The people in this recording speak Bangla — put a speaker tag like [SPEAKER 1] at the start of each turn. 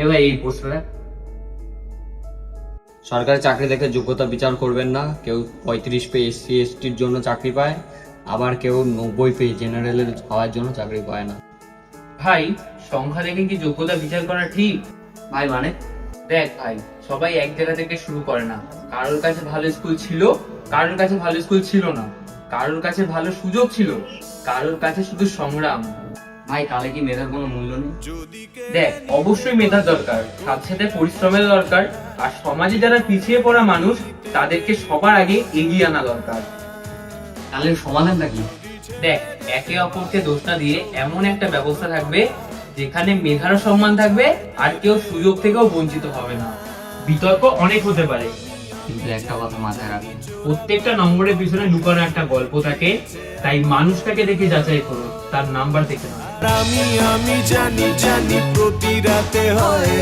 [SPEAKER 1] এবার এই প্রশ্নটা
[SPEAKER 2] সরকারি চাকরি দেখে যোগ্যতা বিচার করবেন না। কেউ 35 পেয়ে এসসি এসটির জন্য চাকরি পায়, আবার কেউ 90 পেয়ে জেনারেলের হওয়ার জন্য চাকরি পায় না।
[SPEAKER 1] ভাই, সংখ্যা দেখে কি যোগ্যতা বিচার করা ঠিক?
[SPEAKER 2] ভাই মানে
[SPEAKER 1] দেখ ভাই, সবাই এক জায়গা থেকে শুরু করে না। কারোর কাছে ভালো স্কুল ছিল, কারোর কাছে ভালো স্কুল ছিল না, কারোর কাছে ভালো সুযোগ ছিল, কারোর কাছে শুধু সংগ্রাম।
[SPEAKER 2] ভাই তাহলে কি মেধার কোনো মূল্য নেই?
[SPEAKER 1] দেখ, অবশ্যই মেধার দরকার, সাথে সাথে পরিশ্রমের দরকার। আর সমাজে যারা পিছিয়ে পড়া মানুষ, তাদেরকে সবার আগে এগিয়ে আনা দরকার।
[SPEAKER 2] তাহলে সমাধানটা কি?
[SPEAKER 1] দেখ, একে অপরকে দোষ না দিয়ে এমন একটা ব্যবস্থা থাকবে যেখানে মেধারও সম্মান থাকবে আর কেউ সুযোগ থেকেও বঞ্চিত হবে না। বিতর্ক অনেক হতে পারে,
[SPEAKER 2] কিন্তু একটা কথা মাথায় রাখবেন,
[SPEAKER 1] প্রত্যেকটা নম্বরের পিছনে লুকানো একটা গল্প থাকে। তাই মানুষটাকে দেখে যাচাই করো, তার নাম্বার দেখে না।
[SPEAKER 3] আমি জানি প্রতি রাতে হয়